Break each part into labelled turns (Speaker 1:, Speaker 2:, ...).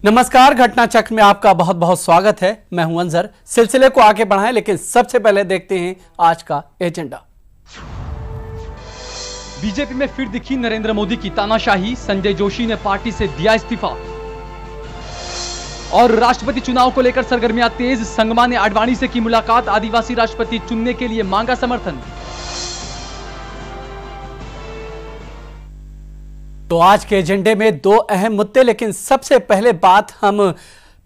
Speaker 1: नमस्कार, घटना चक्र में आपका बहुत बहुत स्वागत है। मैं हूं अंजर। सिलसिले को आगे बढ़ाएं, लेकिन सबसे पहले देखते हैं आज का एजेंडा।
Speaker 2: बीजेपी में फिर दिखी नरेंद्र मोदी की तानाशाही। संजय जोशी ने पार्टी से दिया इस्तीफा। और राष्ट्रपति चुनाव को लेकर सरगर्मियां तेज। संगमा ने आडवाणी से की मुलाकात। आदिवासी राष्ट्रपति चुनने के लिए मांगा समर्थन।
Speaker 1: तो आज के एजेंडे में दो अहम मुद्दे, लेकिन सबसे पहले बात हम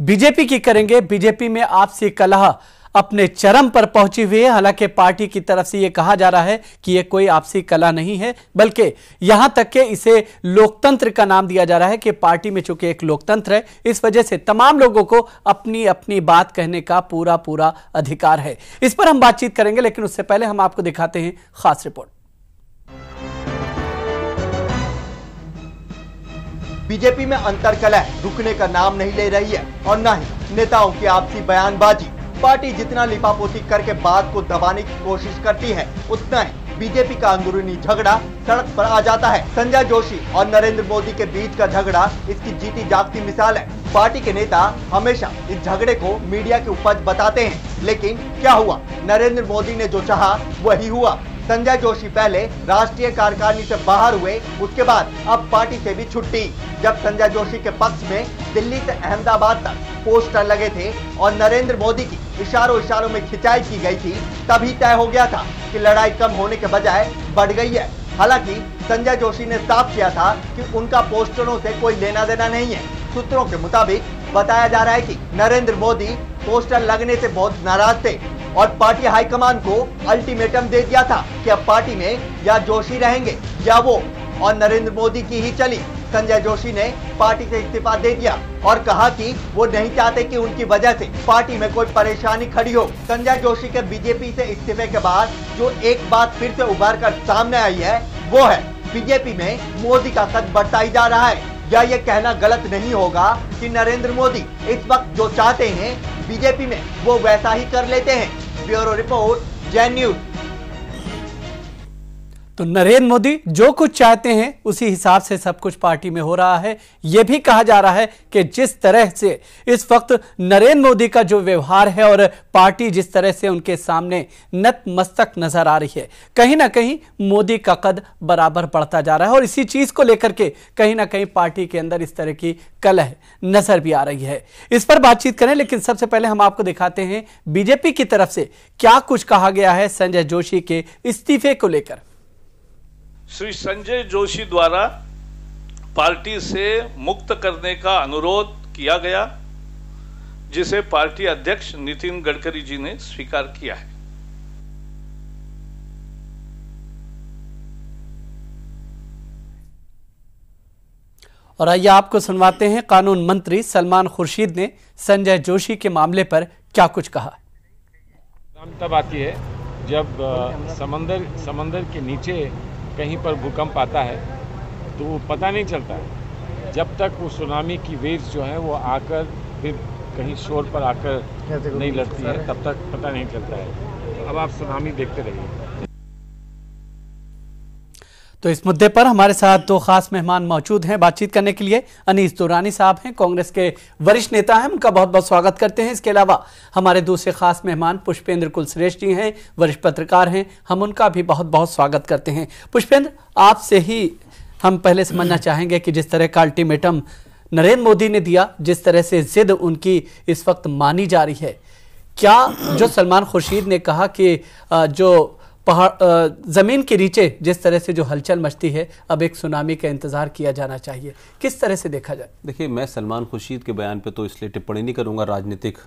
Speaker 1: बीजेपी की करेंगे। बीजेपी में आपसी कलह अपने चरम पर पहुंची हुई है। हालांकि पार्टी की तरफ से यह कहा जा रहा है कि यह कोई आपसी कलह नहीं है, बल्कि यहां तक कि इसे लोकतंत्र का नाम दिया जा रहा है कि पार्टी में चूंकि एक लोकतंत्र है, इस वजह से तमाम लोगों को अपनी अपनी बात कहने का पूरा पूरा अधिकार है। इस पर हम बातचीत करेंगे, लेकिन उससे पहले हम आपको दिखाते हैं खास रिपोर्ट।
Speaker 3: बीजेपी में अंतर्कलह रुकने का नाम नहीं ले रही है और न ही नेताओं की आपसी बयानबाजी। पार्टी जितना लिपापोती करके बात को दबाने की कोशिश करती है, उतना ही बीजेपी का अंदरूनी झगड़ा सड़क पर आ जाता है। संजय जोशी और नरेंद्र मोदी के बीच का झगड़ा इसकी जीती जागती मिसाल है। पार्टी के नेता हमेशा इस झगड़े को मीडिया की उपज बताते हैं, लेकिन क्या हुआ? नरेंद्र मोदी ने जो चाहा वही हुआ। संजय जोशी पहले राष्ट्रीय कार्यकारिणी से बाहर हुए, उसके बाद अब पार्टी से भी छुट्टी। जब संजय जोशी के पक्ष में दिल्ली से अहमदाबाद तक पोस्टर लगे थे और नरेंद्र मोदी की इशारों में खिंचाई की गई थी, तभी तय हो गया था कि लड़ाई कम होने के बजाय बढ़ गई है। हालांकि संजय जोशी ने साफ किया था कि उनका पोस्टरों से कोई लेना देना नहीं है। सूत्रों के मुताबिक बताया जा रहा है कि नरेंद्र मोदी पोस्टर लगने से बहुत नाराज थे और पार्टी हाईकमान को अल्टीमेटम दे दिया था कि अब पार्टी में या जोशी रहेंगे या वो, और नरेंद्र मोदी की ही चली। संजय जोशी ने पार्टी से इस्तीफा दे दिया और कहा कि वो नहीं चाहते कि उनकी वजह से पार्टी में कोई परेशानी खड़ी हो। संजय जोशी के बीजेपी से इस्तीफे के बाद जो एक बात फिर से उभर कर सामने आई है, वो है बीजेपी में मोदी का कद बढ़ता ही जा रहा है। या ये कहना गलत नहीं होगा कि नरेंद्र मोदी इस वक्त जो चाहते हैं बीजेपी में वो वैसा ही कर लेते हैं। Bureau report, Jain news.
Speaker 1: तो नरेंद्र मोदी जो कुछ चाहते हैं उसी हिसाब से सब कुछ पार्टी में हो रहा है। यह भी कहा जा रहा है कि जिस तरह से इस वक्त नरेंद्र मोदी का जो व्यवहार है और पार्टी जिस तरह से उनके सामने नतमस्तक नजर आ रही है, कहीं ना कहीं मोदी का कद बराबर बढ़ता जा रहा है और इसी चीज को लेकर के कहीं ना कहीं पार्टी के अंदर इस तरह की कलह नजर भी आ रही है। इस पर बातचीत करें, लेकिन सबसे पहले हम आपको दिखाते हैं बीजेपी की तरफ से क्या कुछ कहा गया है संजय जोशी के इस्तीफे को लेकर।
Speaker 4: श्री संजय जोशी द्वारा पार्टी से मुक्त करने का अनुरोध किया गया, जिसे पार्टी अध्यक्ष नितिन गडकरी जी ने स्वीकार किया है।
Speaker 1: और आइए आपको सुनवाते हैं कानून मंत्री सलमान खुर्शीद ने संजय जोशी के मामले पर क्या कुछ कहा।
Speaker 5: तब आती है जब समंदर के नीचे कहीं पर भूकंप आता है तो वो पता नहीं चलता है। जब तक वो सुनामी की वेव्स जो है वो आकर फिर कहीं शोर पर आकर नहीं लड़ती है, तब तक पता नहीं चलता है। अब आप सुनामी देखते रहिए।
Speaker 1: तो इस मुद्दे पर हमारे साथ दो खास मेहमान मौजूद हैं बातचीत करने के लिए। अनीस दुरानी साहब हैं, कांग्रेस के वरिष्ठ नेता हैं, उनका बहुत बहुत स्वागत करते हैं। इसके अलावा हमारे दूसरे खास मेहमान पुष्पेंद्र कुलश्रेष्ठ जी हैं, वरिष्ठ पत्रकार हैं, हम उनका भी बहुत बहुत स्वागत करते हैं। पुष्पेंद्र, आपसे ही हम पहले समझना चाहेंगे कि जिस तरह का अल्टीमेटम नरेंद्र मोदी ने दिया, जिस तरह से जिद उनकी इस वक्त मानी जा रही है, क्या जो सलमान खुर्शीद ने कहा कि जो जमीन के नीचे जिस तरह से जो हलचल मचती है, अब एक सुनामी का इंतजार किया जाना चाहिए, किस तरह से देखा जाए?
Speaker 6: देखिए, मैं सलमान खुर्शीद के बयान पे तो इसलिए टिप्पणी नहीं करूंगा, राजनीतिक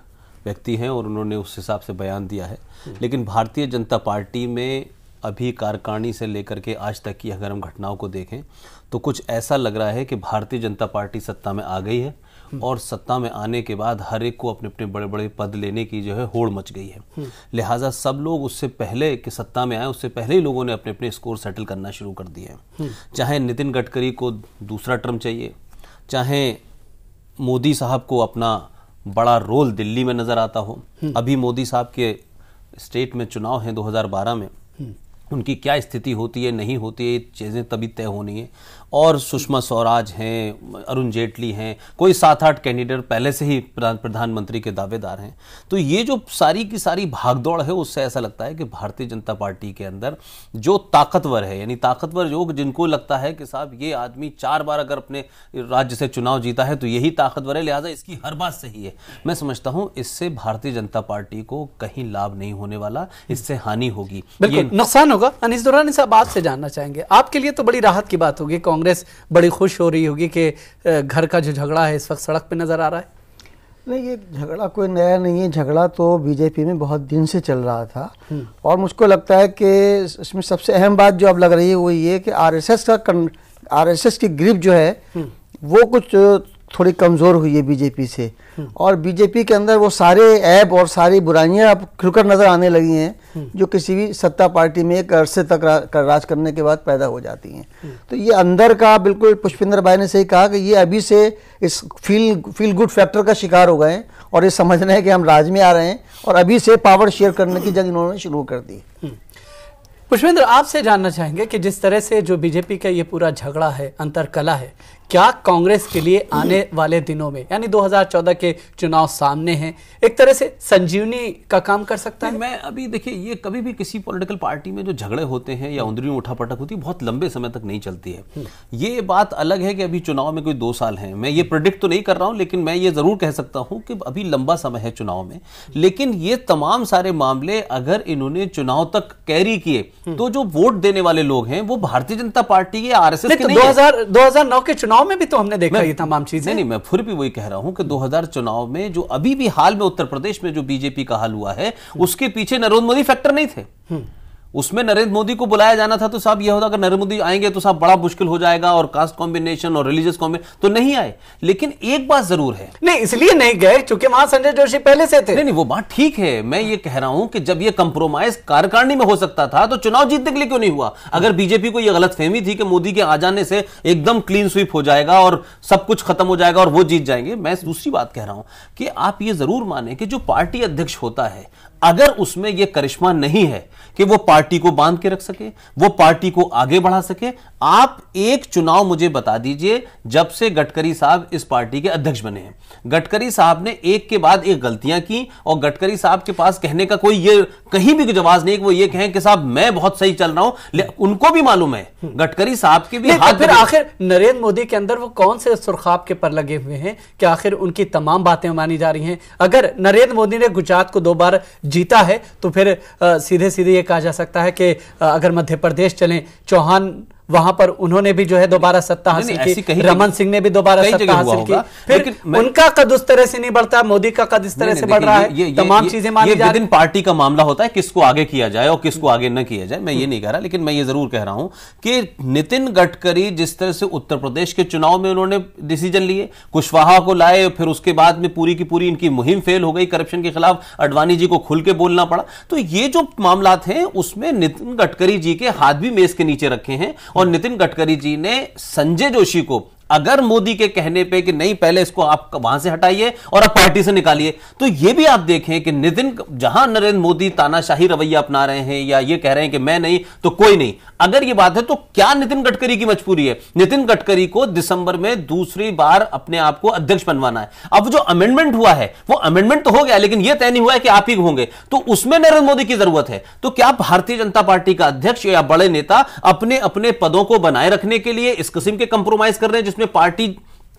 Speaker 6: व्यक्ति हैं और उन्होंने उस हिसाब से बयान दिया है। लेकिन भारतीय जनता पार्टी में अभी कार्यकारिणी से लेकर के आज तक की अगर हम घटनाओं को देखें तो कुछ ऐसा लग रहा है कि भारतीय जनता पार्टी सत्ता में आ गई है और सत्ता में आने के बाद हर एक को अपने अपने बड़े बड़े पद लेने की जो है होड़ मच गई है। लिहाजा सब लोग उससे पहले कि सत्ता में आए उससे पहले ही लोगों ने अपने अपने स्कोर सेटल करना शुरू कर दिए हैं। चाहे नितिन गडकरी को दूसरा टर्म चाहिए, चाहे मोदी साहब को अपना बड़ा रोल दिल्ली में नजर आता हो। अभी मोदी साहब के स्टेट में चुनाव हैं 2012 में, उनकी क्या स्थिति होती है नहीं होती है, ये चीज़ें तभी तय होनी है। और सुषमा स्वराज हैं, अरुण जेटली हैं, कोई 7-8 कैंडिडेट पहले से ही प्रधानमंत्री के दावेदार हैं। तो ये जो सारी की सारी भागदौड़ है, उससे ऐसा लगता है कि भारतीय जनता पार्टी के अंदर जो ताकतवर है, यानी ताकतवर लोग जिनको लगता है कि साहब ये आदमी 4 बार अगर अपने राज्य से चुनाव जीता है तो यही ताकतवर है, लिहाजा इसकी हर बात सही है। मैं समझता हूं इससे भारतीय जनता पार्टी को कहीं लाभ नहीं होने वाला, इससे हानि होगी,
Speaker 1: नुकसान होगा। अनीस दुर्रानी साहब, आपसे जानना चाहेंगे, आपके लिए तो बड़ी राहत की बात होगी, कांग्रेस बड़ी खुश हो रही होगी कि घर का जो झगड़ा है इस वक्त सड़क पे नजर आ रहा है।
Speaker 7: नहीं, ये झगड़ा कोई नया नहीं है, झगड़ा तो बीजेपी में बहुत दिन से चल रहा था। और मुझको लगता है कि इसमें सबसे अहम बात जो अब लग रही है वो ये कि आरएसएस की ग्रिप जो है वो कुछ थोड़ी कमज़ोर हुई है बीजेपी से, और बीजेपी के अंदर वो सारे ऐब और सारी बुराइयां अब खुलकर नज़र आने लगी हैं जो किसी भी सत्ता पार्टी में एक अरसे तक राज करने के बाद पैदा हो जाती हैं। तो ये अंदर का, बिल्कुल पुष्पेंद्र भाई ने सही कहा कि ये अभी से इस फील गुड फैक्टर का शिकार हो गए हैं और ये समझ रहे हैं कि हम राज में आ रहे हैं, और अभी से पावर शेयर करने की जंग इन्होंने शुरू कर दी।
Speaker 1: पुष्पेंद्र, आपसे जानना चाहेंगे कि जिस तरह से जो बीजेपी का ये पूरा झगड़ा है, अंतरकला है, क्या कांग्रेस के लिए आने वाले दिनों में, यानी 2014 के चुनाव सामने हैं, एक तरह से संजीवनी का काम कर सकता है?
Speaker 6: मैं अभी देखिए, ये कभी भी किसी पॉलिटिकल पार्टी में जो झगड़े होते हैं या अंदरूनी उठापटक होती है, बहुत लंबे समय तक नहीं चलती है। ये बात अलग है कि अभी चुनाव में कोई 2 साल हैं, मैं ये प्रेडिक्ट तो नहीं कर रहा हूं, लेकिन मैं ये जरूर कह सकता हूं कि अभी लंबा समय है चुनाव में। लेकिन ये तमाम सारे मामले अगर इन्होंने चुनाव तक कैरी किए तो जो वोट देने वाले लोग हैं वो भारतीय जनता पार्टी के, आरएसएस के नहीं।
Speaker 1: 2009 के चुनाव में भी तो हमने देखा ये तमाम चीजें।
Speaker 6: नहीं, मैं फिर भी वही कह रहा हूं कि 2000 चुनाव में जो अभी भी हाल में उत्तर प्रदेश में जो बीजेपी का हाल हुआ है, उसके पीछे नरेंद्र मोदी फैक्टर नहीं थे। उसमें नरेंद्र मोदी को बुलाया जाना था तो साहब यह होता, अगर नरेंद्र मोदी आएंगे तो साहब बड़ा मुश्किल हो जाएगा, और कास्ट कॉम्बिनेशन और रिलीजियस कॉम्बिनेशन, तो नहीं आए। लेकिन एक बात जरूर है,
Speaker 1: नहीं इसलिए नहीं गए क्योंकि वहां संजय जोशी पहले से थे।
Speaker 6: नहीं, वो बात ठीक है। मैं ये कह रहा हूं कि जब ये कंप्रोमाइज कार्यकारिणी में हो सकता था तो चुनाव जीतने के लिए क्यों नहीं हुआ? अगर बीजेपी को यह गलतफहमी थी कि मोदी के आ जाने से एकदम क्लीन स्वीप हो जाएगा और सब कुछ खत्म हो जाएगा और वो जीत जाएंगे, मैं दूसरी बात कह रहा हूं कि आप ये जरूर माने कि जो पार्टी अध्यक्ष होता है, अगर उसमें यह करिश्मा नहीं है कि वो पार्टी को बांध के रख सके, वो पार्टी को आगे बढ़ा सके। आप एक चुनाव मुझे बता दीजिए जब से गडकरी साहब इस पार्टी के अध्यक्ष बने हैं, गडकरी साहब ने एक के बाद एक गलतियां की, और गडकरी साहब के पास कहने का कोई ये कहीं भी जवाब नहीं कि वो ये कहें कि साहब मैं बहुत सही चल रहा हूं। उनको भी मालूम है, गडकरी साहब के भी हाथ।
Speaker 1: फिर आखिर नरेंद्र मोदी के अंदर वो कौन से सुरखाब के पर लगे हुए हैं कि आखिर उनकी तमाम बातें मानी जा रही हैं? अगर नरेंद्र मोदी ने गुजरात को 2 बार जीता है तो फिर सीधे सीधे ये कहा जा सकता है कि अगर मध्य प्रदेश चलें, चौहान वहां पर उन्होंने भी जो है दोबारा सत्ता हासिल की, रमन सिंह ने भी दोबारा सत्ता हासिल की, फिर उनका कद उस तरह से नहीं बढ़ता, मोदी का कद इस तरह से बढ़ रहा है, तमाम चीजें मानी जा रही हैं।
Speaker 6: पार्टी का मामला होता है किसको आगे किया जाए और किसको आगे न किया जाए, मैं ये नहीं कह रहा, लेकिन मैं ये जरूर कह रहा हूं कि नितिन गडकरी जिस तरह से उत्तर प्रदेश के चुनाव में उन्होंने डिसीजन लिए, कुशवाहा को लाए, फिर उसके बाद में पूरी की पूरी इनकी मुहिम फेल हो गई करप्शन के खिलाफ, अडवाणी जी को खुल के बोलना पड़ा। तो ये जो मामला हैं उसमें नितिन गडकरी जी के हाथ भी मेज के नीचे रखे हैं, और नितिन गडकरी जी ने संजय जोशी को अगर मोदी के कहने पे कि नहीं पहले इसको आप वहां से हटाइए और अब पार्टी से निकालिए, तो यह भी आप देखें कि नितिन, जहां नरेंद्र मोदी तानाशाही रवैया अपना रहे हैं या ये कह रहे हैं कि मैं नहीं तो कोई नहीं, अगर ये बात है तो क्या नितिन गडकरी की मजबूरी है? नितिन गडकरी को दिसंबर में दूसरी बार अपने आप को अध्यक्ष बनवाना है। अब जो अमेंडमेंट हुआ है वो अमेंडमेंट तो हो गया, लेकिन यह तय नहीं हुआ है कि आप ही होंगे, तो उसमें नरेंद्र मोदी की जरूरत है। तो क्या भारतीय जनता पार्टी का अध्यक्ष या बड़े नेता अपने अपने पदों को बनाए रखने के लिए इस किस्म के कंप्रोमाइज कर रहे हैं जिसमें पार्टी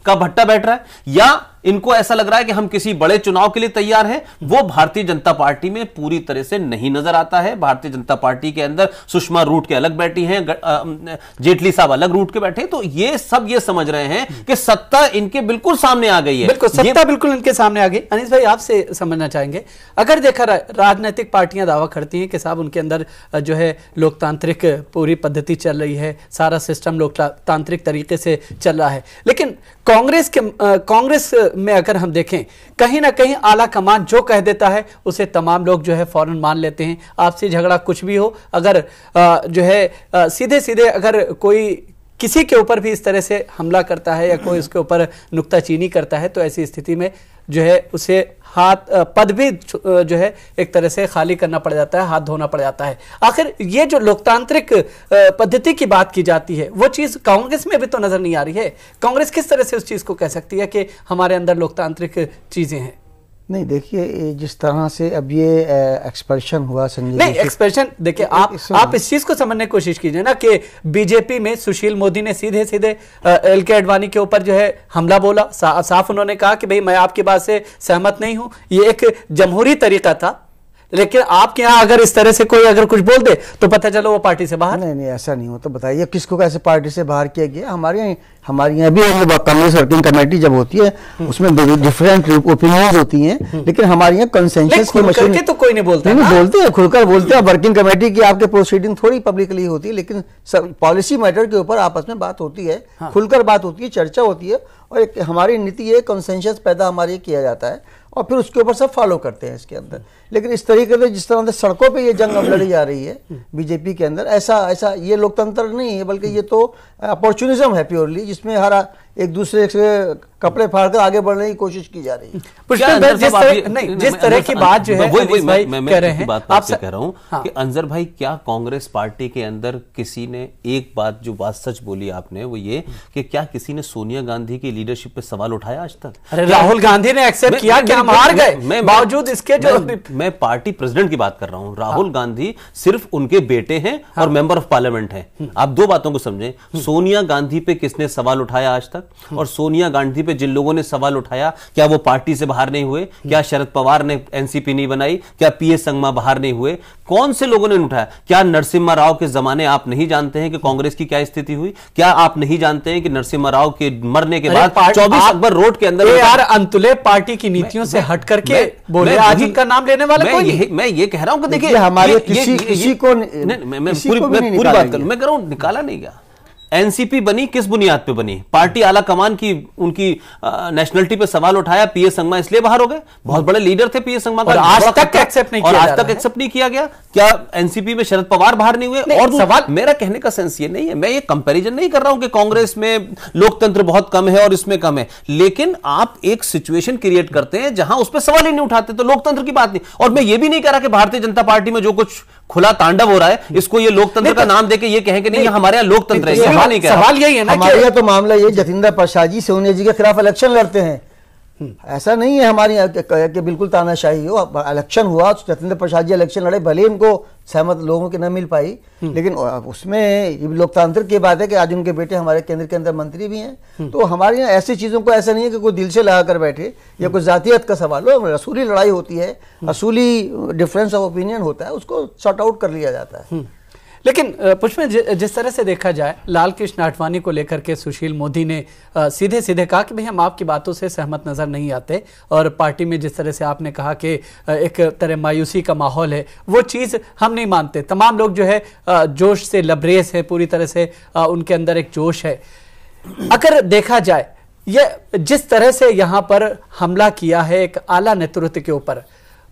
Speaker 6: का भट्टा बैठ रहा है, या इनको ऐसा लग रहा है कि हम किसी बड़े चुनाव के लिए तैयार हैं? वो भारतीय जनता पार्टी में पूरी तरह से नहीं नजर आता है। भारतीय जनता पार्टी के अंदर सुषमा रूट के अलग बैठी हैं, जेटली साहब अलग रूट के बैठे, तो ये सब ये समझ रहे हैं कि सत्ता इनके बिल्कुल सामने आ गई है।
Speaker 1: बिल्कुल, सत्ता बिल्कुल इनके सामने आ गई। अनीस भाई, आपसे समझना चाहेंगे, अगर देखा राजनीतिक पार्टियां दावा करती हैं कि साहब उनके अंदर जो है लोकतांत्रिक पूरी पद्धति चल रही है, सारा सिस्टम लोकतांत्रिक तरीके से चल रहा है, लेकिन कांग्रेस में अगर हम देखें कहीं ना कहीं आला कमान जो कह देता है उसे तमाम लोग जो है फौरन मान लेते हैं। आपसी झगड़ा कुछ भी हो, अगर जो है सीधे सीधे अगर कोई किसी के ऊपर भी इस तरह से हमला करता है या कोई उसके ऊपर नुक्ताचीनी करता है तो ऐसी स्थिति में जो है उसे पद भी जो है एक तरह से खाली करना पड़ जाता है, हाथ धोना पड़ जाता है। आखिर ये जो लोकतांत्रिक पद्धति की बात की जाती है वो चीज कांग्रेस में भी तो नजर नहीं आ रही है। कांग्रेस किस तरह से उस चीज को कह सकती है कि हमारे अंदर लोकतांत्रिक चीजें हैं?
Speaker 7: नहीं, देखिए जिस तरह से अब ये एक्सप्रेशन हुआ संजय,
Speaker 1: नहीं एक्सप्रेशन देखिए, आप इस चीज को समझने की कोशिश कीजिए ना कि बीजेपी में सुशील मोदी ने सीधे सीधे एल.के. आडवाणी के ऊपर जो है हमला बोला, साफ उन्होंने कहा कि भाई मैं आपकी बात से सहमत नहीं हूं। ये एक जमहूरी तरीका था, लेकिन आपके यहाँ अगर इस तरह से कोई अगर कुछ बोल दे तो पता चलो वो पार्टी से बाहर।
Speaker 7: नहीं ऐसा नहीं हो तो बताइए किसको कैसे पार्टी से बाहर किया गया? हमारे यहाँ भी कांग्रेस वर्किंग कमेटी जब होती है उसमें डिफरेंट ओपिनियंस होती हैं, लेकिन हमारे यहाँ कंसेंसस की मशीन
Speaker 1: तो कोई नहीं बोलता।
Speaker 7: नहीं बोलते हैं, खुलकर बोलते हैं। वर्किंग कमेटी की आपके प्रोसीडिंग थोड़ी पब्लिकली होती है, लेकिन पॉलिसी मैटर के ऊपर आपस में बात होती है, खुलकर बात होती है, चर्चा होती है, और एक हमारी नीति है कंसेंसस पैदा हमारे किया जाता है और फिर उसके ऊपर सब फॉलो करते हैं इसके अंदर। लेकिन इस तरीके से जिस तरह से सड़कों पे ये जंग अब लड़ी जा रही है बीजेपी के अंदर, ऐसा ये लोकतंत्र नहीं है, बल्कि ये तो अपॉर्चुनिज्म है प्योरली, जिसमें हर एक दूसरे से कपड़े फाड़कर आगे बढ़ने की कोशिश की जा रही है।
Speaker 1: जिस तरह की बात जो है
Speaker 6: कह रहे हैं, आपसे कह रहा हूं कि अंजर भाई, क्या कांग्रेस पार्टी के अंदर किसी ने एक बात जो बात सच बोली आपने वो ये कि क्या किसी ने सोनिया गांधी की लीडरशिप पे सवाल उठाया आज तक?
Speaker 1: अरे राहुल गांधी ने एक्सेप्ट किया कि हम हार गए, बावजूद इसके जो
Speaker 6: मैं पार्टी प्रेसिडेंट की बात कर रहा हूं। राहुल गांधी सिर्फ उनके बेटे हैं और मेंबर ऑफ पार्लियामेंट हैं। आप दो बातों को समझें, सोनिया गांधी पे किसने सवाल उठाया आज तक, और सोनिया गांधी पे जिन लोगों ने सवाल उठाया क्या वो पार्टी से बाहर नहीं हुए? क्या शरद पवार ने एनसीपी नहीं बनाई? क्या पीएस संगमा बाहर नहीं हुए? कौन से लोगों ने उठाया? क्या नरसिम्हा राव के जमाने आप नहीं जानते हैं कि कांग्रेस की क्या स्थिति हुई? क्या आप नहीं जानते हैं कि नरसिम्हा राव के मरने के बाद 24 अकबर रोड के अंदर
Speaker 1: यार अंतुले पार्टी की नीतियों से हट करके बोले आज उनका नाम लेने वाला कोई नहीं।
Speaker 6: मैं ये कह रहा हूं कि देखिए
Speaker 7: हमारे किसी को
Speaker 6: मैं पूरी बात करूं, मैं कह रहा हूं निकाला नहीं गया। एनसीपी बनी किस बुनियाद पे बनी? पार्टी आला कमान की उनकी नेशनलिटी पे सवाल उठाया, पीएस संगमा इसलिए बाहर हो गए। बहुत बड़े लीडर थे पीएस संगमा का,
Speaker 1: और आज तक एक्सेप्ट
Speaker 6: नहीं किया गया। क्या एनसीपी में शरद पवार बाहर नहीं हुए? और सवाल मेरा कहने का सेंस ये नहीं है, मैं ये कंपैरिजन नहीं कर रहा हूं कि कांग्रेस में लोकतंत्र बहुत कम है और इसमें कम है, लेकिन आप एक सिचुएशन क्रिएट करते हैं जहां उस पर सवाल ही नहीं उठाते, तो लोकतंत्र की बात नहीं। और मैं ये भी नहीं कह रहा कि भारतीय जनता पार्टी में जो कुछ खुला तांडव हो रहा है इसको ये लोकतंत्र का नाम देके ये कहें कि नहीं हमारे यहाँ लोकतंत्र है।
Speaker 7: सवाल यही है ना, हमारे यहाँ तो मामला ये जतिंदर प्रसाद जी सोनिया जी के खिलाफ इलेक्शन लड़ते हैं। ऐसा नहीं है हमारे यहाँ कि बिल्कुल तानाशाही हो। इलेक्शन हुआ, जतिंदर प्रसाद जी इलेक्शन लड़े, भले इनको सहमत लोगों की न मिल पाई, लेकिन उसमें लोकतांत्रिक की बात है कि आज उनके बेटे हमारे केंद्र के अंदर मंत्री भी हैं। तो हमारे यहाँ ऐसी चीजों को ऐसा नहीं है कि कोई दिल से लगा कर बैठे या कोई जातियत का सवाल हो। असूली लड़ाई होती है, असूली डिफरेंस ऑफ ओपिनियन होता है, उसको सॉर्ट आउट कर लिया जाता है।
Speaker 1: लेकिन पुष्प में जिस तरह से देखा जाए, लाल कृष्ण आडवाणी को लेकर के सुशील मोदी ने सीधे सीधे कहा कि भाई हम आपकी बातों से सहमत नजर नहीं आते, और पार्टी में जिस तरह से आपने कहा कि एक तरह मायूसी का माहौल है, वो चीज़ हम नहीं मानते। तमाम लोग जो है जोश से लबरेज है, पूरी तरह से उनके अंदर एक जोश है। अगर देखा जाए ये जिस तरह से यहाँ पर हमला किया है एक आला नेतृत्व के ऊपर,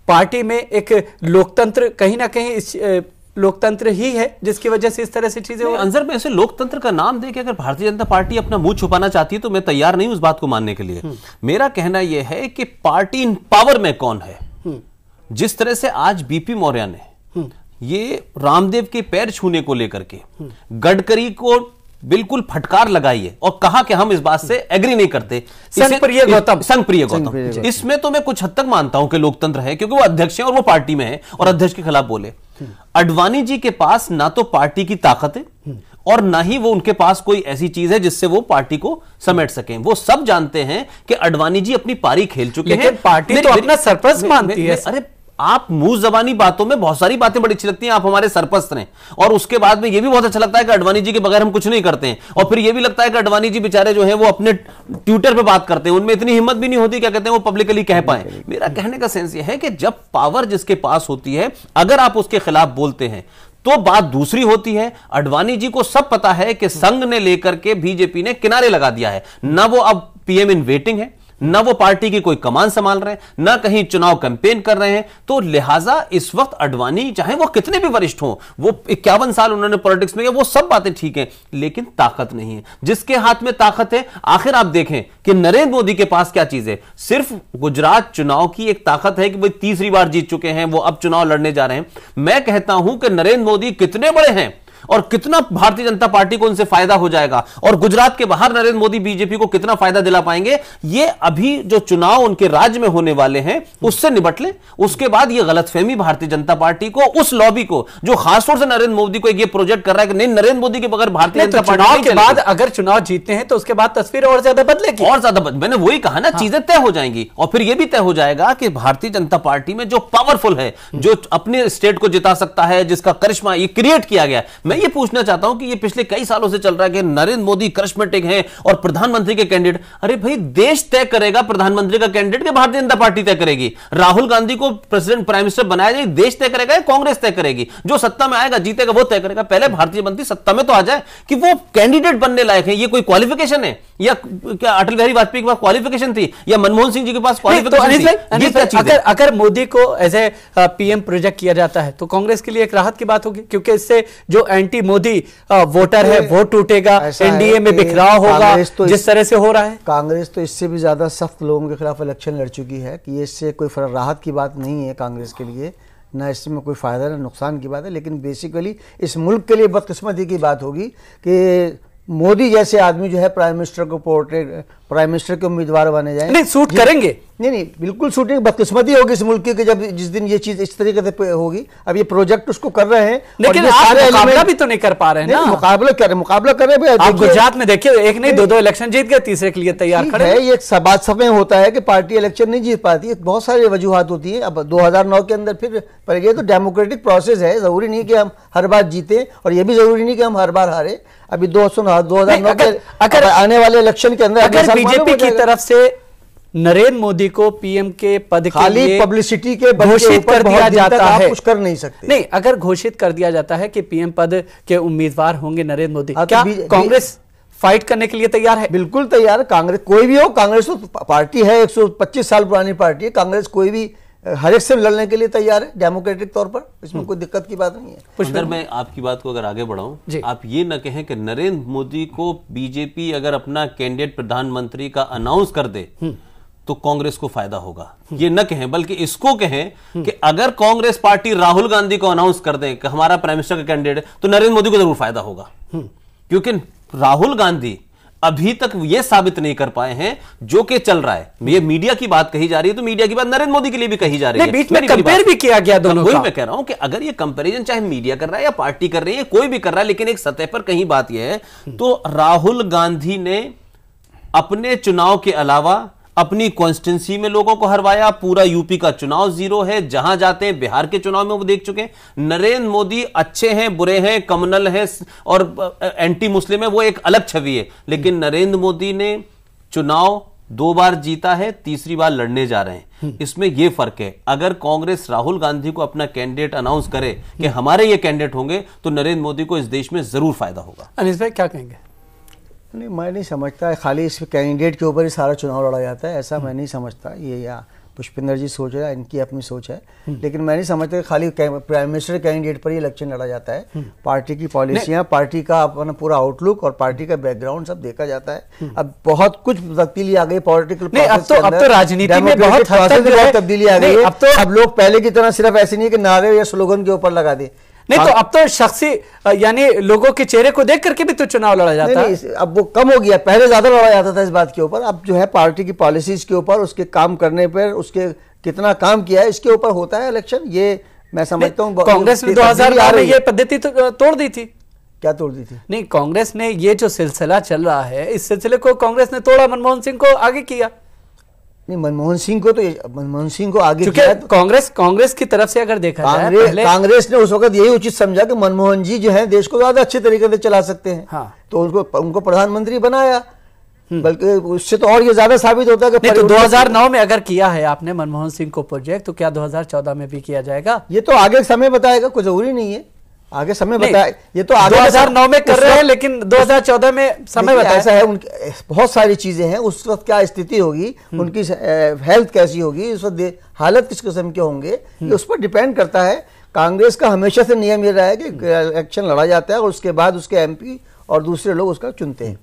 Speaker 1: पार्टी में एक लोकतंत्र कहीं ना कहीं इस लोकतंत्र ही है जिसकी वजह से इस तरह से चीजें हो।
Speaker 6: अंजर में ऐसे लोकतंत्र का नाम देके अगर भारतीय जनता पार्टी अपना मुंह छुपाना चाहती है तो मैं तैयार नहीं उस बात को मानने के लिए। मेरा कहना यह है कि पार्टी इन पावर में कौन है। जिस तरह से आज बीपी मौर्य ने ये रामदेव के पैर छूने को लेकर के गडकरी को बिल्कुल फटकार लगाई है और कहा कि हम इस बात से एग्री नहीं करते।
Speaker 1: संघप्रिय गौतम,
Speaker 6: इसमें तो मैं कुछ हद तक मानता हूं कि लोकतंत्र है, क्योंकि वो अध्यक्ष हैं और वो पार्टी में है और अध्यक्ष के खिलाफ बोले। आडवाणी जी के पास ना तो पार्टी की ताकत है और ना ही वो उनके पास कोई ऐसी चीज है जिससे वो पार्टी को समेट सकें। वो सब जानते हैं कि आडवाणी जी अपनी पारी खेल चुके हैं।
Speaker 1: पार्टी तो अपना सरपंच मानती है।
Speaker 6: अरे आप मुंह जबानी बातों में बहुत सारी बातें बड़ी अच्छी लगती हैं, आप हमारे सरपंच हैं, और उसके बाद में ये भी बहुत अच्छा लगता है कि आडवाणी जी के बगैर हम कुछ नहीं करते हैं, और फिर ये भी लगता है कि आडवाणी जी बेचारे जो हैं वो अपने ट्विटर पे बात करते हैं, उनमें इतनी हिम्मत भी नहीं होती क्या कहते हैं वो पब्लिकली कह पाए। मेरा कहने का सेंस ये है कि जब पावर जिसके पास होती है अगर आप उसके खिलाफ बोलते हैं तो बात दूसरी होती है। आडवाणी जी को सब पता है कि संघ ने लेकर के बीजेपी ने किनारे लगा दिया है, ना वो अब पीएम इन वेटिंग है, न वो पार्टी की कोई कमान संभाल रहे हैं, न कहीं चुनाव कैंपेन कर रहे हैं। तो लिहाजा इस वक्त अडवाणी चाहे वो कितने भी वरिष्ठ हों, वो 51 साल उन्होंने पॉलिटिक्स में किया, वो सब बातें ठीक है, लेकिन ताकत नहीं है। जिसके हाथ में ताकत है, आखिर आप देखें कि नरेंद्र मोदी के पास क्या चीज है, सिर्फ गुजरात चुनाव की एक ताकत है कि वो तीसरी बार जीत चुके हैं, वो अब चुनाव लड़ने जा रहे हैं। मैं कहता हूं कि नरेंद्र मोदी कितने बड़े हैं और कितना भारतीय जनता पार्टी को उनसे फायदा हो जाएगा, और गुजरात के बाहर नरेंद्र मोदी बीजेपी को कितना फायदा दिला पाएंगे, ये अभी जो चुनाव उनके राज्य में होने वाले हैं उससे निपट ले। उसके बाद ये गलतफहमी भारतीय जनता पार्टी को, उस लॉबी को जो खासतौर से नरेंद्र मोदी को ये प्रोजेक्ट कर रहा है कि नहीं, नरेंद्र मोदी के बगैर भारतीय जनता पार्टी
Speaker 1: चुनाव के बाद अगर चुनाव जीतते हैं तो उसके बाद तस्वीर और ज्यादा बदलेगी,
Speaker 6: और ज्यादा मैंने वही कहा ना, चीजें तय हो जाएंगी। और फिर यह भी तय हो जाएगा कि भारतीय जनता पार्टी में जो पावरफुल है, जो अपने स्टेट को जिता सकता है, जिसका करिश्मा ये क्रिएट किया गया। मैं ये पूछना चाहता हूं कि ये पिछले कई सालों से चल रहा है कि नरेंद्र मोदी करिश्मेटिक हैं और प्रधानमंत्री के कैंडिडेट, अरे भाई देश तय करेगा प्रधानमंत्री का कैंडिडेट कि भारतीय जनता पार्टी तय करेगी? राहुल गांधी को प्रेसिडेंट प्राइम मिनिस्टर बनाया जाए, देश तय करेगा या कांग्रेस तय करेगी? जो सत्ता में आएगा जीतेगा वो तय करेगा। पहले भारतीय जनता सत्ता में तो आ जाए कि वो कैंडिडेट बनने लायक है। ये कोई क्वालिफिकेशन है? या क्या अटल बिहारी वाजपेयी के पास क्वालिफिकेशन थी, या मनमोहन सिंह जी के पास क्वालिफिकेशन थी?
Speaker 1: अगर मोदी को एज ए पीएम प्रोजेक्ट किया जाता है तो कांग्रेस के लिए एक राहत की बात होगी, क्योंकि इससे जो एंटी मोदी वोटर है वो टूटेगा, एनडीए में बिखराव होगा जिस तरह से हो रहा है।
Speaker 7: कांग्रेस तो इससे भी ज्यादा सख्त लोगों के खिलाफ इलेक्शन लड़ चुकी है कि इससे कोई राहत की बात नहीं है कांग्रेस के लिए, ना इसमें कोई फायदा ना नुकसान की बात है। लेकिन बेसिकली इस मुल्क के लिए बदकिस्मती की बात होगी कि मोदी जैसे आदमी जो है प्राइम मिनिस्टर को प्राइम मिनिस्टर के उम्मीदवार बने जाए,
Speaker 1: नहीं सूट करेंगे,
Speaker 7: नहीं बिल्कुल शूटिंग बदकिस्मती होगी इस मुल्क की, जब जिस दिन ये चीज इस तरीके से होगी। अब ये प्रोजेक्ट उसको कर रहे हैं,
Speaker 1: लेकिन आप मुकाबला भी तो नहीं कर पा रहे हैं ना।
Speaker 7: मुकाबला कर रहे हैं।
Speaker 1: आप गुजरात में देखिए, एक नहीं दो इलेक्शन जीत गए, तीसरे के लिए तैयार खड़े हैं।
Speaker 7: ये बात समय होता है कि पार्टी इलेक्शन नहीं जीत पाती है, बहुत सारी वजूहत होती है। अब 2009 के अंदर फिर पर ये तो डेमोक्रेटिक प्रोसेस है, जरूरी नहीं कि हम हर बार जीते और ये भी जरूरी नहीं कि हम हर बार हारे। अभी 2009 के अगर आने वाले इलेक्शन के अंदर
Speaker 1: अगर बीजेपी की तरफ से नरेंद्र मोदी को पीएम के पद के लिए
Speaker 7: पब्लिसिटी के
Speaker 1: घोषित कर दिया जाता है,
Speaker 7: कुछ कर नहीं सकते।
Speaker 1: नहीं, अगर घोषित कर दिया जाता है कि पीएम पद के उम्मीदवार होंगे नरेंद्र मोदी, क्या कांग्रेस फाइट करने के लिए तैयार है?
Speaker 7: बिल्कुल तैयार है। कांग्रेस कोई भी हो, कांग्रेस तो पार्टी है, 125 साल पुरानी पार्टी है। कांग्रेस कोई भी हर एक से लड़ने के लिए तैयार है डेमोक्रेटिक तौर पर, इसमें कोई दिक्कत की बात नहीं है।
Speaker 6: अगर मैं आपकी बात को अगर आगे बढ़ाऊं, आप ये न कहें कि नरेंद्र मोदी को बीजेपी अगर अपना कैंडिडेट प्रधानमंत्री का अनाउंस कर दे तो कांग्रेस को फायदा होगा, ये न कहें, बल्कि इसको कहें कि अगर कांग्रेस पार्टी राहुल गांधी को अनाउंस कर दे कि हमारा प्राइम मिनिस्टर का कैंडिडेट, तो नरेंद्र मोदी को जरूर फायदा होगा। क्योंकि राहुल गांधी अभी तक ये साबित नहीं कर पाए हैं जो कि चल रहा है। ये मीडिया की बात कही जा रही है, तो मीडिया की बात नरेंद्र मोदी के लिए भी कही जा रही है।
Speaker 1: बीच में कंपेयर भी किया गया दोनों का।
Speaker 6: वही मैं कह रहा हूं कि अगर ये कंपैरिजन चाहे मीडिया कर रहा है या पार्टी कर रही है, कोई भी कर रहा है, लेकिन एक सतह पर कहीं बात यह है, तो राहुल गांधी ने अपने चुनाव के अलावा अपनी कॉन्स्टिट्यूंसी में लोगों को हरवाया। पूरा यूपी का चुनाव जीरो है, जहां जाते हैं बिहार के चुनाव में वो देख चुके हैं। नरेंद्र मोदी अच्छे हैं, बुरे हैं, कम्युनल हैं और एंटी मुस्लिम है, वो एक अलग छवि है। लेकिन नरेंद्र मोदी ने चुनाव 2 बार जीता है, तीसरी बार लड़ने जा रहे हैं। इसमें यह फर्क है। अगर कांग्रेस राहुल गांधी को अपना कैंडिडेट अनाउंस करे कि हमारे ये कैंडिडेट होंगे, तो नरेंद्र मोदी को इस देश में जरूर फायदा होगा।
Speaker 1: अनिस भाई क्या कहेंगे?
Speaker 7: नहीं, मैं नहीं समझता है खाली इस कैंडिडेट के ऊपर ही सारा चुनाव लड़ा जाता है, ऐसा मैं नहीं समझता। ये या पुष्पिंदर जी सोच रहे हैं, इनकी अपनी सोच है, लेकिन मैं नहीं समझता कि खाली प्राइम मिनिस्टर कैंडिडेट पर ही इलेक्शन लड़ा जाता है। पार्टी की पॉलिसियां, पार्टी का अपना पूरा आउटलुक और पार्टी का बैकग्राउंड सब देखा जाता है। अब बहुत कुछ तब्दीली आ गई पॉलिटिकल प्रोसेस के अंदर,
Speaker 1: अब तो राजनीति में बहुत
Speaker 7: तब्दीली आ गई है। अब लोग पहले की तरह सिर्फ ऐसे नहीं कि नारे या स्लोगन के ऊपर लगा दे,
Speaker 1: नहीं तो अब तो शख्सी यानी लोगों के चेहरे को देख करके भी तो चुनाव लड़ा जाता है।
Speaker 7: नहीं, अब वो कम हो गया, पहले ज्यादा लड़ा जाता था इस बात के ऊपर। अब जो है पार्टी की पॉलिसीज के ऊपर, उसके काम करने पर, उसके कितना काम किया है, इसके ऊपर होता है इलेक्शन। ये मैं समझता हूँ
Speaker 1: कांग्रेस ने 2009 में ये पद्धति तो तोड़ दी थी।
Speaker 7: क्या तोड़ दी थी?
Speaker 1: नहीं, कांग्रेस ने ये जो सिलसिला चल रहा है, इस सिलसिले को कांग्रेस ने तोड़ा, मनमोहन सिंह को आगे किया।
Speaker 7: नहीं, मनमोहन सिंह को आगे किया।
Speaker 1: कांग्रेस की तरफ से अगर देखा जाए,
Speaker 7: कांग्रेस ने उस वक्त यही उचित समझा कि मनमोहन जी जो है देश को ज्यादा अच्छे तरीके से चला सकते हैं।
Speaker 1: हाँ।
Speaker 7: तो उनको प्रधानमंत्री बनाया, बल्कि उससे तो और ये ज्यादा साबित होता है कि
Speaker 1: तो 2009 में अगर किया है आपने मनमोहन सिंह को प्रोजेक्ट, तो क्या 2014 में भी किया जाएगा?
Speaker 7: ये तो आगे समय बताएगा, कोई जरूरी नहीं है। आगे समय बताया, ये तो आगे
Speaker 1: 2009 में कर रहे हैं, लेकिन 2014 में समय बताया।
Speaker 7: ऐसा है, उनके बहुत सारी चीजें हैं, उस वक्त क्या स्थिति होगी, उनकी हेल्थ कैसी होगी, उस वक्त हालत किस किस्म के होंगे, ये उस पर डिपेंड करता है। कांग्रेस का हमेशा से नियम ये रहा है कि इलेक्शन लड़ा जाता है और उसके बाद उसके एमपी और दूसरे लोग उसका चुनते हैं।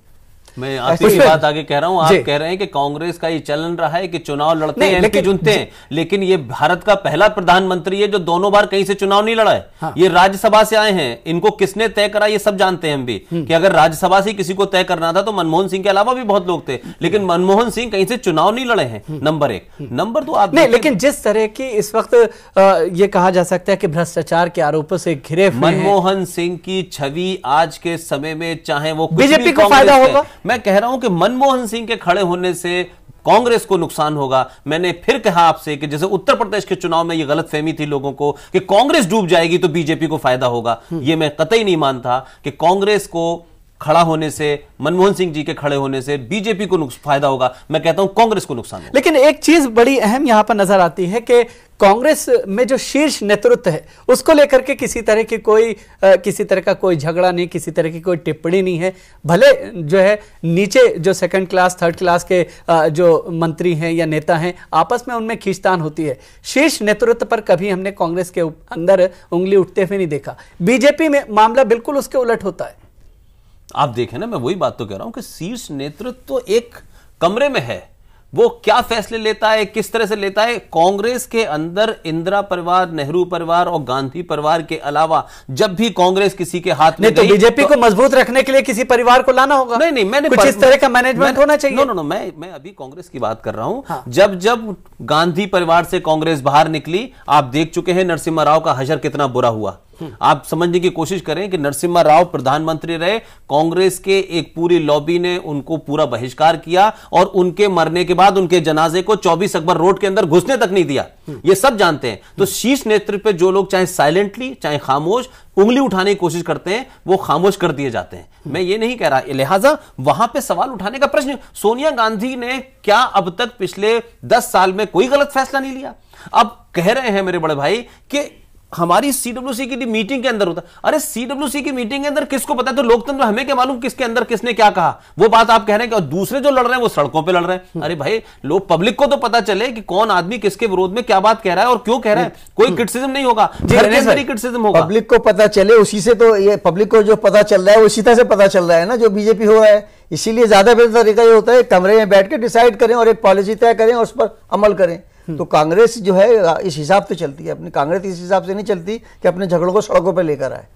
Speaker 6: मैं आपकी बात आगे कह रहा हूं, आप कह रहे हैं कि कांग्रेस का ये चलन रहा है कि चुनाव लड़ते हैं, एमपी चुनते हैं, लेकिन ये भारत का पहला प्रधानमंत्री है जो दोनों बार कहीं से चुनाव नहीं लड़ा है। हाँ। ये राज्यसभा से आए हैं, इनको किसने तय करा ये सब जानते हैं हम भी, कि अगर राज्यसभा से किसी को तय करना था तो मनमोहन सिंह के अलावा भी बहुत लोग थे, लेकिन मनमोहन सिंह कहीं से चुनाव नहीं लड़े हैं। नंबर एक। नंबर दो, आप
Speaker 1: नहीं, लेकिन जिस तरह की इस वक्त ये कहा जा सकता है कि भ्रष्टाचार के आरोपों से घिरे
Speaker 6: मनमोहन सिंह की छवि आज के समय में, चाहे वो
Speaker 1: बीजेपी को फायदा होगा,
Speaker 6: मैं कह रहा हूं कि मनमोहन सिंह के खड़े होने से कांग्रेस को नुकसान होगा। मैंने फिर कहा आपसे कि जैसे उत्तर प्रदेश के चुनाव में यह गलतफहमी थी लोगों को कि कांग्रेस डूब जाएगी तो बीजेपी को फायदा होगा, यह मैं कतई नहीं मानता कि कांग्रेस को खड़ा होने से, मनमोहन सिंह जी के खड़े होने से बीजेपी को फायदा होगा। मैं कहता हूं कांग्रेस को नुकसान होगा।
Speaker 1: लेकिन एक चीज बड़ी अहम यहां पर नजर आती है कि कांग्रेस में जो शीर्ष नेतृत्व है उसको लेकर के किसी तरह का कोई झगड़ा नहीं, किसी तरह की कोई टिप्पणी नहीं है। भले जो है नीचे जो सेकंड क्लास थर्ड क्लास के जो मंत्री हैं या नेता हैं आपस में उनमें खींचतान होती है, शीर्ष नेतृत्व पर कभी हमने कांग्रेस के अंदर उंगली उठते हुए नहीं देखा। बीजेपी में मामला बिल्कुल उसके उलट होता है।
Speaker 6: आप देखें ना, मैं वही बात तो कह रहा हूं कि शीर्ष नेतृत्व तो एक कमरे में है, वो क्या फैसले लेता है, किस तरह से लेता है। कांग्रेस के अंदर इंदिरा परिवार, नेहरू परिवार और गांधी परिवार के अलावा जब भी कांग्रेस किसी के हाथ में
Speaker 1: नहीं, तो बीजेपी को मजबूत रखने के लिए किसी परिवार को लाना होगा।
Speaker 6: नहीं, मैंने
Speaker 1: कुछ इस तरह का मैनेजमेंट होना चाहिए।
Speaker 6: नो, मैं अभी कांग्रेस की बात कर रहा हूं। हाँ। जब गांधी परिवार से कांग्रेस बाहर निकली, आप देख चुके हैं नरसिम्हा राव का हशर कितना बुरा हुआ। आप समझने की कोशिश करें कि नरसिम्हा राव प्रधानमंत्री रहे, कांग्रेस के एक पूरी लॉबी ने उनको पूरा बहिष्कार किया और उनके मरने के बाद उनके जनाजे को 24 अकबर रोड के अंदर घुसने तक नहीं दिया। ये सब जानते हैं। तो शीर्ष नेतृत्व पे जो लोग चाहे साइलेंटली चाहे खामोश उंगली उठाने की कोशिश करते हैं, वो खामोश कर दिए जाते हैं। मैं ये नहीं कह रहा, लिहाजा वहां पे सवाल उठाने का प्रश्न। सोनिया गांधी ने क्या अब तक पिछले 10 साल में कोई गलत फैसला नहीं लिया? अब कह रहे हैं मेरे बड़े भाई कि हमारी सीडब्ल्यूसी की मीटिंग के अंदर होता। अरे सीडब्ल्यूसी की मीटिंग के अंदर किसको पता है? तो लोकतंत्र हमें क्या मालूम किसके अंदर किसने क्या कहा? वो बात आप कह रहे हैं कि और दूसरे जो लड़ रहे हैं वो सड़कों पे लड़ रहे हैं। अरे भाई, लोग पब्लिक को तो पता चले कि कौन आदमी किसके विरोध में क्या बात कह रहा है और क्यों कह रहा है। कोई क्रिटिसिज्म नहीं होगा, क्रिटिसिज्म होगा।
Speaker 7: पब्लिक को पता चले, उसी से तो ये पब्लिक को जो पता चल रहा है उसी तरह से पता चल रहा है ना जो बीजेपी हो रहा है। इसीलिए ज्यादा बेहतर तरीका ये होता है कमरे में बैठ के डिसाइड करें और एक पॉलिसी तय करें और उस पर अमल करें। तो कांग्रेस जो है इस हिसाब से चलती है, अपनी कांग्रेस इस हिसाब से नहीं चलती कि अपने झगड़ों को सड़कों पर लेकर आए।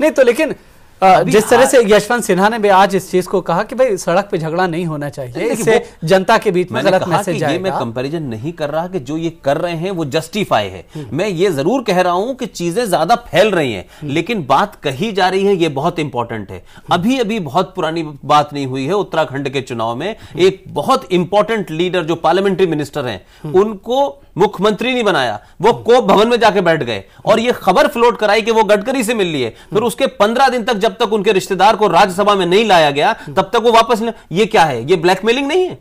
Speaker 1: नहीं तो लेकिन जिस तरह से यशवंत सिन्हा ने भी आज इस चीज को कहा कि भाई सड़क पे झगड़ा नहीं होना चाहिए, इससे जनता के बीच में गलत मैसेज जाएगा।
Speaker 6: मैं कंपैरिजन नहीं कर रहा कि जो ये कर रहे हैं वो जस्टिफाई है। मैं ये जरूर कह रहा हूं कि चीजें ज्यादा फैल रही हैं, लेकिन बात कही जा रही है, ये बहुत इंपॉर्टेंट है। अभी अभी बहुत पुरानी बात नहीं हुई है, उत्तराखंड के चुनाव में एक बहुत इंपॉर्टेंट लीडर जो पार्लियामेंट्री मिनिस्टर हैं, उनको मुख्यमंत्री नहीं बनाया, वो कोप भवन में जाके बैठ गए और ये खबर फ्लोट कराई कि वो गडकरी से मिल लिए। फिर उसके 15 दिन तक जब तक उनके रिश्तेदार को राज्यसभा में नहीं लाया गया तब तक वो वापस ये क्या है? ये ब्लैकमेलिंग नहीं है?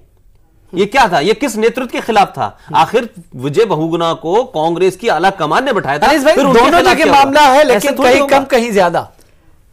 Speaker 6: ये क्या था? ये किस नेतृत्व के खिलाफ था? आखिर विजय बहुगुणा को कांग्रेस की आला कमान ने बैठाया था।
Speaker 1: फिर दोनों जगह मामला है, लेकिन कहीं कम कहीं ज्यादा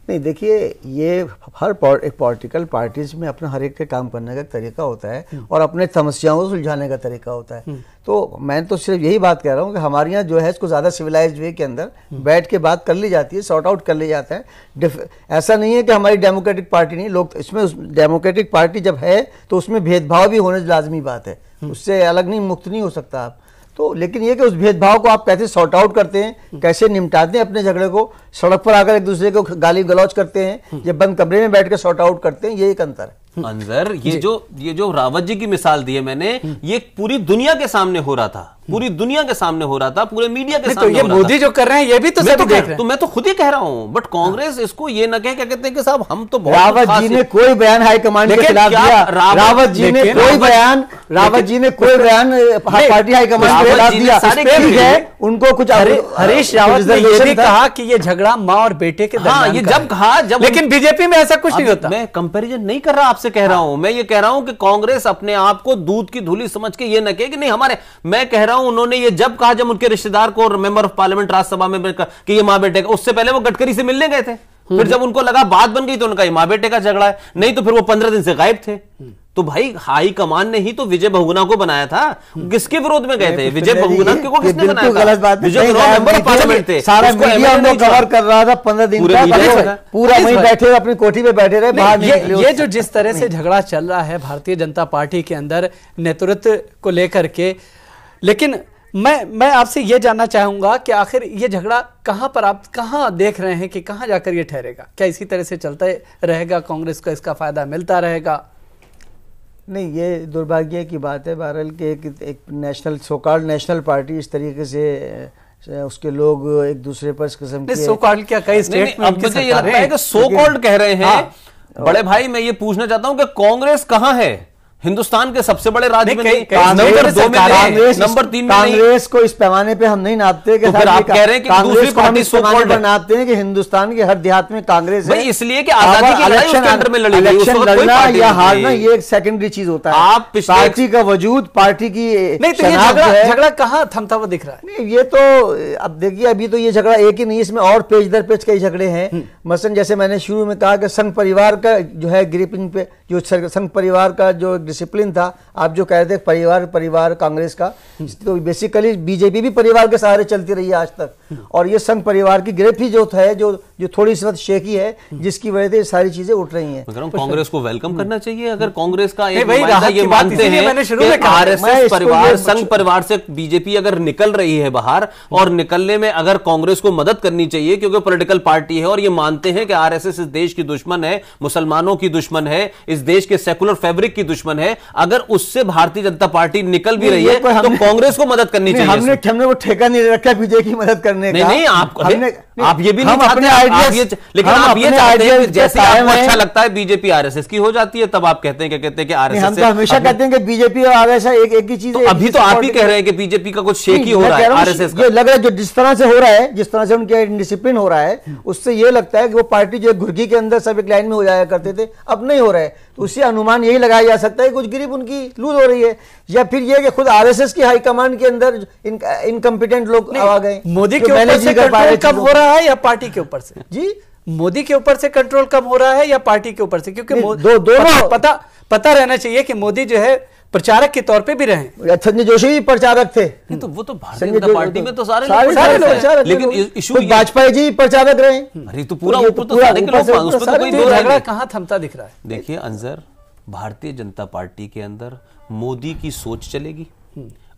Speaker 7: नहीं। देखिए, ये हर एक पॉलिटिकल पार्टीज में अपना हर एक के काम करने का तरीका होता है और अपने समस्याओं को सुलझाने का तरीका होता है। तो मैं तो सिर्फ यही बात कह रहा हूँ कि हमारे यहाँ जो है इसको ज़्यादा सिविलाइज्ड वे के अंदर बैठ के बात कर ली जाती है, सॉर्ट आउट कर लिया जाता है। ऐसा नहीं है कि हमारी डेमोक्रेटिक पार्टी नहीं, लोग इसमें डेमोक्रेटिक पार्टी जब है तो उसमें भेदभाव भी होने लाजमी बात है, उससे अलग नहीं, मुक्त नहीं हो सकता आप। तो लेकिन ये कि उस भेदभाव को आप कैसे सॉर्ट आउट करते हैं, कैसे निपटाते हैं अपने झगड़े को, सड़क पर आकर एक दूसरे को गाली गलौज करते हैं, ये बंद कमरे में बैठ कर सॉर्ट आउट करते हैं, ये एक अंतर है।
Speaker 6: अंदर ये जो रावत जी की मिसाल दी है मैंने, ये पूरी दुनिया के सामने हो रहा था, पूरी दुनिया के सामने हो रहा था, पूरे मीडिया के सामने।
Speaker 1: तो ये मोदी जो कर रहे हैं ये भी तो सब देख रहे हैं।
Speaker 6: तो मैं तो खुद ही कह रहा हूं, बट कांग्रेस इसको ये न कहे, क्या कहते हैं कि साहब हम तो
Speaker 7: रावत जी ने कोई बयान हाईकमान के खिलाफ दिया, रावत जी ने कोई बयान पार्टी हाईकमान के खिलाफ दिया, उनको कुछ
Speaker 1: हरीश रावत ने ये भी कहा कि ये झगड़ा माँ और बेटे के दरमियान,
Speaker 6: ये जब कहा, जब
Speaker 1: लेकिन बीजेपी में ऐसा कुछ नहीं होता।
Speaker 6: मैं कंपैरिजन नहीं कर रहा, आपसे कह रहा हूं, मैं ये कह रहा हूं कि कांग्रेस अपने आप को दूध की धूली समझ के ये न कहे कि नहीं हमारे, मैं कह रहा रहा हूं, उन्होंने ये जब कहा जब उनके रिश्तेदार को मेंबर ऑफ पार्लियामेंट राज्यसभा में कि ये मां बेटे का, उससे पहले वो गडकरी से मिलने गए थे। फिर जब उनको लगा बात बन गई तो उनका ये मां बेटे का झगड़ा है, नहीं तो फिर वो 15 दिन से गायब थे। तो भाई हाई कमान ने ही तो विजय बहुगुणा को बनाया था। किसके विरोध में गए थे? विजय बहुगुणा को किसने बनाया था?
Speaker 7: गलत बात है।
Speaker 6: विजय मेंबर ऑफ पार्लियामेंट थे,
Speaker 7: सारा मीडिया उनको कवर कर रहा था 15 दिन तक, पूरा वहीं बैठे अपनी कोठी पे बैठे रहे, बाहर नहीं निकले।
Speaker 1: ये जो जिस तरह से झगड़ा चल रहा है भारतीय जनता पार्टी के अंदर नेतृत्व को लेकर के, लेकिन मैं आपसे ये जानना चाहूंगा कि आखिर ये झगड़ा कहां पर, आप कहां देख रहे हैं कि कहां जाकर ये ठहरेगा? क्या इसी तरह से चलता रहेगा, कांग्रेस को इसका फायदा मिलता रहेगा?
Speaker 7: नहीं, ये दुर्भाग्य की बात है बहरहाल कि एक नेशनल सोकॉल्ड नेशनल पार्टी इस तरीके से उसके लोग एक दूसरे पर इस किस्म के
Speaker 1: सोकॉल्ड क्या कई स्टेट में
Speaker 6: मुझे ये लगता है कि सोकॉल्ड कह रहे हैं। बड़े भाई मैं ये पूछना चाहता हूं कि कांग्रेस कहां है? हिंदुस्तान के सबसे बड़े राज्य में नहीं, नंबर 2 में नहीं, नंबर 3 में नहीं।
Speaker 7: कांग्रेस को इस पैमाने पे हम नहीं नापते कि
Speaker 6: तो फिर आप कह रहे हैं कि दूसरी पार्टी
Speaker 7: इस पैमाने पर नापते हैं कि हिंदुस्तान के हर देहात में कांग्रेस है,
Speaker 6: इसलिए कि आजादी की लड़ाई उसके अंदर में लड़ी गई,
Speaker 7: इलेक्शन लड़ना या हारना ये एक सेकेंडरी चीज होता है।
Speaker 6: आप
Speaker 7: पार्टी का वजूद, पार्टी की
Speaker 1: नहीं, तो ये झगड़ा कहां थमता हुआ दिख रहा है?
Speaker 7: नहीं, ये तो अब देखिए, अभी तो ये झगड़ा एक ही नहीं, इसमें और पेज दर पेज कई झगड़े हैं। मसलन जैसे मैंने शुरू में कहा कि संघ परिवार का जो है ग्रिपिंग पे, जो संघ परिवार का जो डिसिप्लिन था, आप जो कह रहे थे परिवार कांग्रेस का, तो बेसिकली बीजेपी भी परिवार के सहारे चलती रही है आज तक, और ये संघ परिवार की ग्रिप ही जो है जो थोड़ी सी वक्त शेकी है, जिसकी वजह से सारी चीजें उठ रही हैं।
Speaker 6: कांग्रेस को वेलकम करना चाहिए। अगर कांग्रेस का ये मानते हैं आरएसएस परिवार, संघ परिवार से बीजेपी अगर निकल रही है बाहर, और निकलने में अगर कांग्रेस को मदद करनी चाहिए क्योंकि पॉलिटिकल पार्टी है, और ये मानते हैं कि आरएसएस इस देश की दुश्मन है, मुसलमानों की दुश्मन है, इस देश के सेकुलर फैब्रिक की दुश्मन है, अगर उससे भारतीय जनता पार्टी निकल भी रही है तो कांग्रेस को मदद करनी चाहिए।
Speaker 7: हमने वो ठेका नहीं रखा बीजेपी की मदद करने का।
Speaker 6: नहीं, आप ये भी नहीं चाहते, लेकिन आप ये चाहते हैं जैसे आपको अच्छा लगता है बीजेपी आरएसएस की हो जाती है, तब आप कहते हैं कि आरएसएस।
Speaker 7: हम तो हमेशा कहते हैं कि बीजेपी और आरएसएस एक ही चीज है।
Speaker 6: अभी तो आप ही कह रहे हैं कि बीजेपी का कुछ शेक ही हो रहा है आरएसएस का।
Speaker 7: ये लग रहा है जो जिस तरह से हो रहा है, जिस तरह से उनके डिसिप्लिन हो रहा है, उससे ये लगता है कि वो पार्टी जो घुर्गी के अंदर सब एक लाइन में हो जाया करते थे, अब नहीं हो रहा है। तो उससे अनुमान यही लगाया जा सकता है कुछ गिरिप उनकी लूज हो रही है, या फिर ये कि खुद आरएसएस की हाईकमान के अंदर इनकम्पिटेंट लोग आ गए।
Speaker 1: मोदी के ऊपर से कंट्रोल कब हो रहा है या पार्टी के ऊपर से?
Speaker 7: जी,
Speaker 1: मोदी के ऊपर से कंट्रोल कब हो रहा है या पार्टी के ऊपर से? क्योंकि दोनों पता रहना चाहिए कि मोदी जो है प्रचारक के तौर पे भी रहे।
Speaker 7: संजय जोशी भी प्रचारक थे।
Speaker 6: नहीं तो वो तो भारतीय जनता पार्टी में तो सारे
Speaker 7: लोग,
Speaker 6: लेकिन इशू
Speaker 7: वाजपेयी जी प्रचारक रहे।
Speaker 6: अरे तो पूरा ऊपर तो सारे के लोग, उस पर तो कोई दो
Speaker 1: झगड़ा कहां थमता दिख रहा है?
Speaker 6: देखिए अंजर, भारतीय जनता पार्टी के अंदर मोदी की सोच चलेगी,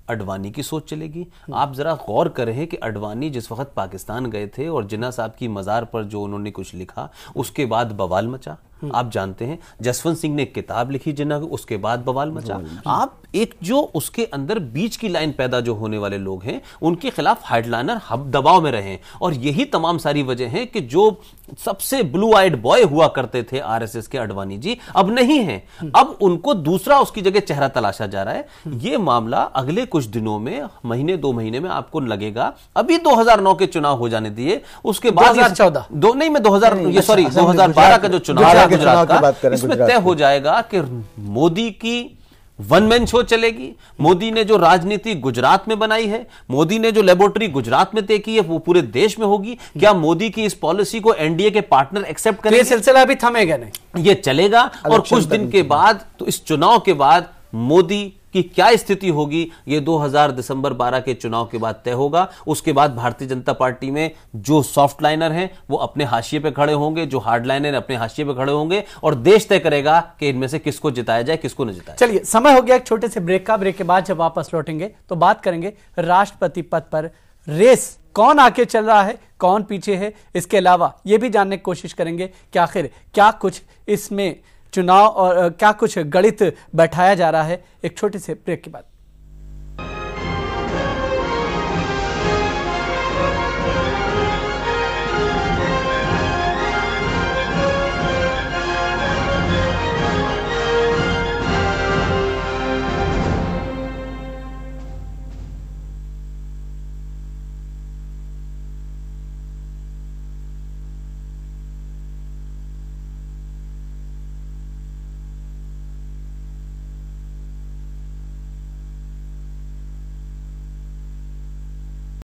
Speaker 6: अडवाणी की सोच चलेगी। आप जरा गौर करें कि अडवाणी जिस वक्त पाकिस्तान गए थे और जिन्ना साहब की मज़ार पर जो उन्होंने कुछ लिखा, उसके बाद बवाल मचा। आप जानते हैं जसवंत सिंह ने एक किताब लिखी जिन्ना, उसके बाद बवाल मचा। आप एक जो उसके अंदर बीच की लाइन पैदा जो होने वाले लोग हैं, उनके खिलाफ हेडलाइनर दबाव में रहे, और यही तमाम सारी वजह है कि जो सबसे ब्लू आइड बॉय हुआ करते थे आरएसएस के अडवाणी जी, अब नहीं है। अब उनको दूसरा उसकी जगह चेहरा तलाशा जा रहा है। यह मामला अगले कुछ दिनों में, महीने 2 महीने में आपको लगेगा। अभी 2009 के चुनाव हो जाने दिए, उसके बाद
Speaker 1: 2014
Speaker 6: नहीं, मैं 2012 का जो चुनाव गुजरात का, इसमें तय हो जाएगा कि मोदी की वन मैन शो चलेगी। मोदी ने जो राजनीति गुजरात में बनाई है, मोदी ने जो लेबोरेटरी गुजरात में तय की है, वो पूरे देश में होगी। क्या मोदी की इस पॉलिसी को एनडीए के पार्टनर एक्सेप्ट करेंगे?
Speaker 1: ये सिलसिला अभी थमेगा नहीं,
Speaker 6: ये चलेगा। और कुछ दिन के बाद, तो इस चुनाव के बाद मोदी की क्या स्थिति होगी, ये 2000 दिसंबर 12 के चुनाव के बाद तय होगा। उसके बाद भारतीय जनता पार्टी में जो सॉफ्ट लाइनर हैं वो अपने हाशिए पे खड़े होंगे, जो हार्ड लाइनर अपने हाशिए पे खड़े होंगे, और देश तय करेगा कि इनमें से किसको जिताया जाए, किसको न जिताया।
Speaker 1: चलिए, समय हो गया एक छोटे से ब्रेक का। ब्रेक के बाद जब वापस लौटेंगे तो बात करेंगे राष्ट्रपति पद पर रेस कौन आके चल रहा है, कौन पीछे है। इसके अलावा यह भी जानने की कोशिश करेंगे कि आखिर क्या कुछ इसमें चुनाव और क्या कुछ गणित बैठाया जा रहा है। एक छोटे से ब्रेक के बाद।